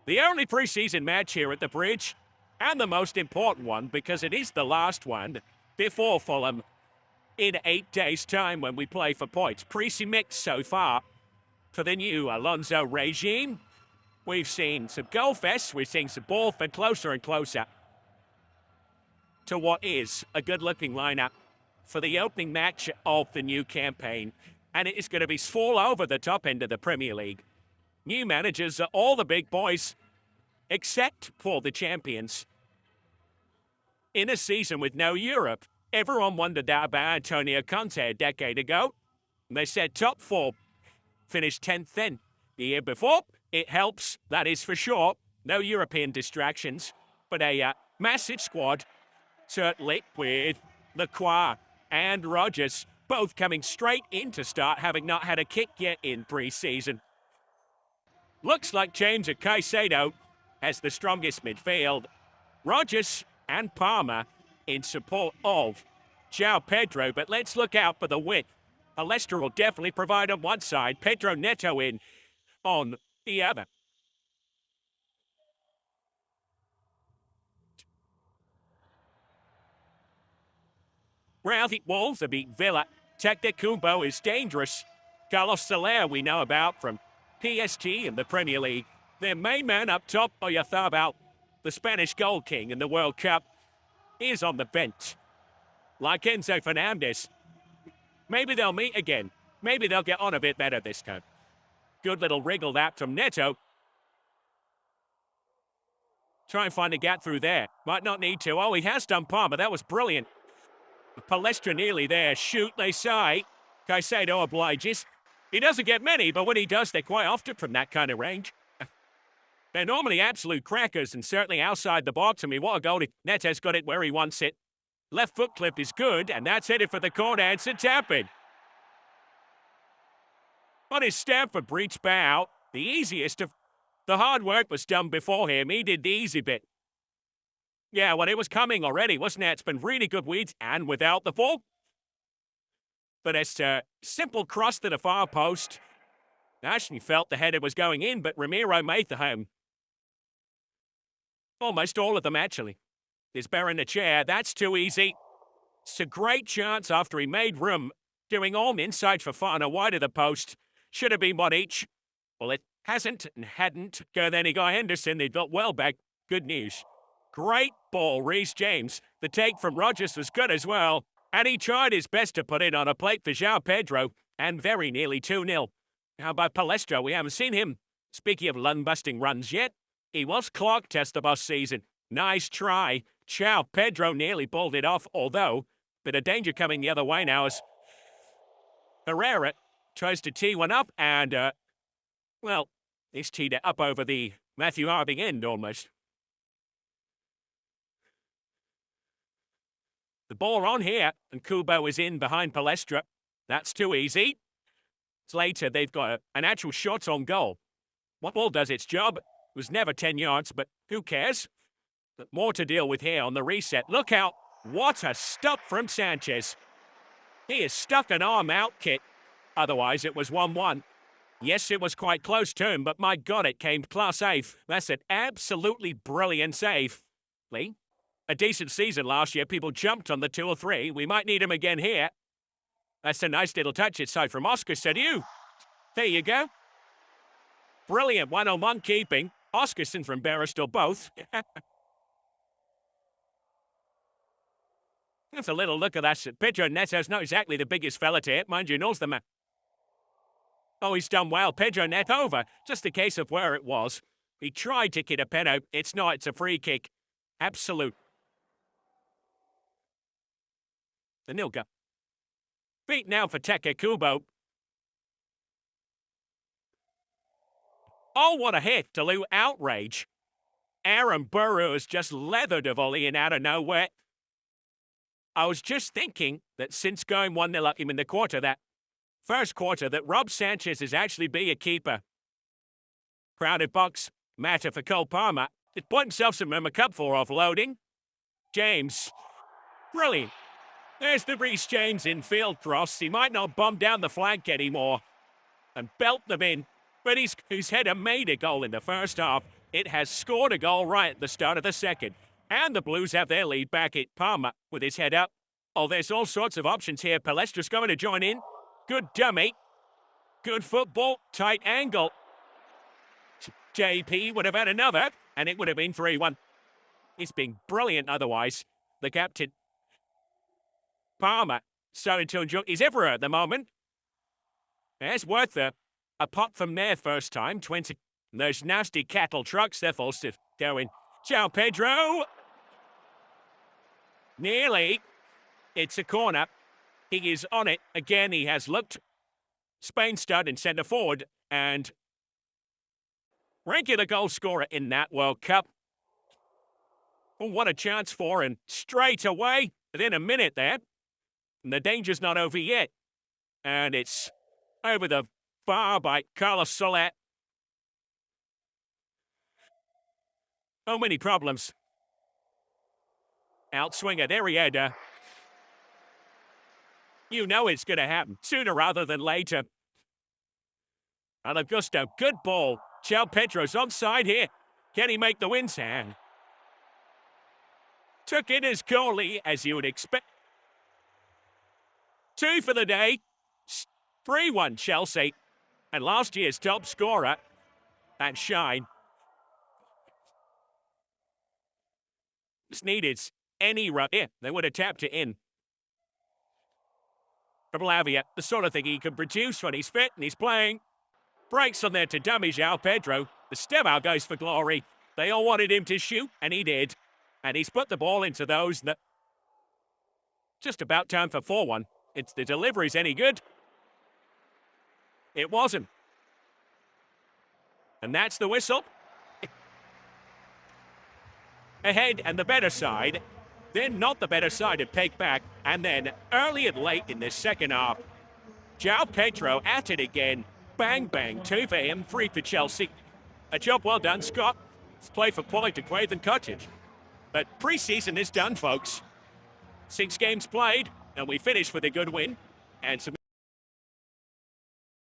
The only pre-season match here at the Bridge, and the most important one because it is the last one before Fulham in 8 days' time when we play for points. Pretty mixed so far for the new Alonso regime. We've seen some goal fests, we've seen some ball fed closer and closer to what is a good-looking lineup for the opening match of the new campaign. And it is going to be all over the top end of the Premier League. New managers are all the big boys, except for the champions. In a season with no Europe, everyone wondered that about Antonio Conte a decade ago. They said top four, finished 10th then. The year before, it helps, that is for sure. No European distractions, but a massive squad, certainly with Lacroix and Rodgers, both coming straight in to start, having not had a kick yet in pre-season. Looks like James Caicedo has the strongest midfield. Rodgers and Palmer in support of Pedro, but let's look out for the width. Leicester will definitely provide on one side, Pedro Neto in on the other. Routhy Wolves have beat Villa. Tectekumbo is dangerous. Carlos Soler we know about from PSG in the Premier League. Their main man up top, Oyarzabal, the Spanish goal king in the World Cup, is on the bench. Like Enzo Fernandez. Maybe they'll meet again. Maybe they'll get on a bit better this time. Good little wriggle that from Neto. Try and find a gap through there. Might not need to. Oh, he has done Palmer. That was brilliant. Palestra nearly there. Shoot, they say. Caicedo obliges. He doesn't get many, but when he does, they're quite often from that kind of range. They're normally absolute crackers and certainly outside the box. I mean, what a goal. Neto's got it where he wants it. Left foot clip is good, and that's headed for the corner, and it's a tap-in. On his Stamford Bridge bow, the easiest of the hard work was done before him. He did the easy bit. Yeah, well, it was coming already, wasn't it? It's been really good weeds and without the ball. But it's a simple cross to the far post. Actually felt the header was going in, but Ramiro made the home. Almost all of them, actually. There's Bear in the chair. That's too easy. It's a great chance after he made room, doing all inside for Fana wide of the post. Should have been one each. Well, it hasn't and hadn't. Then he got Henderson. They got well back. Good news. Great ball, Reece James. The take from Rodgers was good as well. And he tried his best to put it on a plate for Pedro. And very nearly 2-0. How about Palestra? We haven't seen him. Speaking of lung-busting runs yet, he was clock test the boss season. Nice try. Pedro nearly balled it off, although, bit of danger coming the other way now as Herrera tries to tee one up and, well, he's teed it up over the Matthew Harding end almost. The ball on here, and Kubo is in behind Palestra. That's too easy. Later, they've got an actual shot on goal. What ball does its job? It was never 10 yards, but who cares? But more to deal with here on the reset. Look out. What a stop from Sanchez. He has stuck an arm out, Kit. Otherwise, it was 1-1. Yes, it was quite close to him, but my God, it came class safe. That's an absolutely brilliant save. Lee? A decent season last year. People jumped on the 2 or 3. We might need him again here. That's a nice little touch inside from Oscar, said you. There you go. Brilliant one-on-one keeping. Oscarson from Barristal both. That's a little look at that. Pedro Neto's not exactly the biggest fella to hit. Mind you, knows the man. Oh, he's done well. Pedro Neto over. Just a case of where it was. He tried to kick a pen out. It's not. It's a free kick. Absolute. The Nilka. Beat now for Tectekumbo. Oh, what a hit. Delu outrage. Aaron Burrow has just leathered a volley in out of nowhere. I was just thinking that since going 1-0 up him in the quarter, that first quarter, that Rob Sanchez is actually be a keeper. Crowded box. Matter for Cole Palmer. Did point himself some a cup for offloading. James. Brilliant. There's the Reece James infield cross. He might not bomb down the flank anymore and belt them in, but his header made a goal in the first half. It has scored a goal right at the start of the second. And the Blues have their lead back at Palmer with his head up. Oh, there's all sorts of options here. Palestra's going to join in. Good dummy. Good football. Tight angle. JP would have had another, and it would have been 3-1. He's been brilliant otherwise. The captain. Palmer starting to enjoy. He's everywhere at the moment. There's worth a pot from there first time. 20. Those nasty cattle trucks, they're forced to go in. Ciao, Pedro. Nearly. It's a corner. He is on it. Again, he has looked. Spain stud in centre forward. And regular goal scorer in that World Cup. Oh, what a chance for him. Straight away. Within a minute there. And the danger's not over yet. And it's over the bar by Carlos Soler. So many problems. Outswinger, there he had. You know it's going to happen sooner rather than later. And Augusto, good ball. Chel Pedro's onside here. Can he make the wins? And took in his goalie, as you would expect. 2 for the day. 3-1 Chelsea. And last year's top scorer, that Shine. It's needed any run. Yeah, they would have tapped it in. Blavia, the sort of thing he can produce when he's fit and he's playing. Breaks on there to dummy João Pedro. The stem out goes for glory. They all wanted him to shoot, and he did. And he's put the ball into those that... Just about time for 4-1. It's the delivery's any good. It wasn't. And that's the whistle. Ahead and the better side. Then not the better side at Peg back. And then early and late in this second half. João Pedro at it again. Bang, bang. 2 for him, 3 for Chelsea. A job well done, Scott. It's play for quality to Quaithe and Cottage. But pre-season is done, folks. 6 games played, and we finish with a good win. And some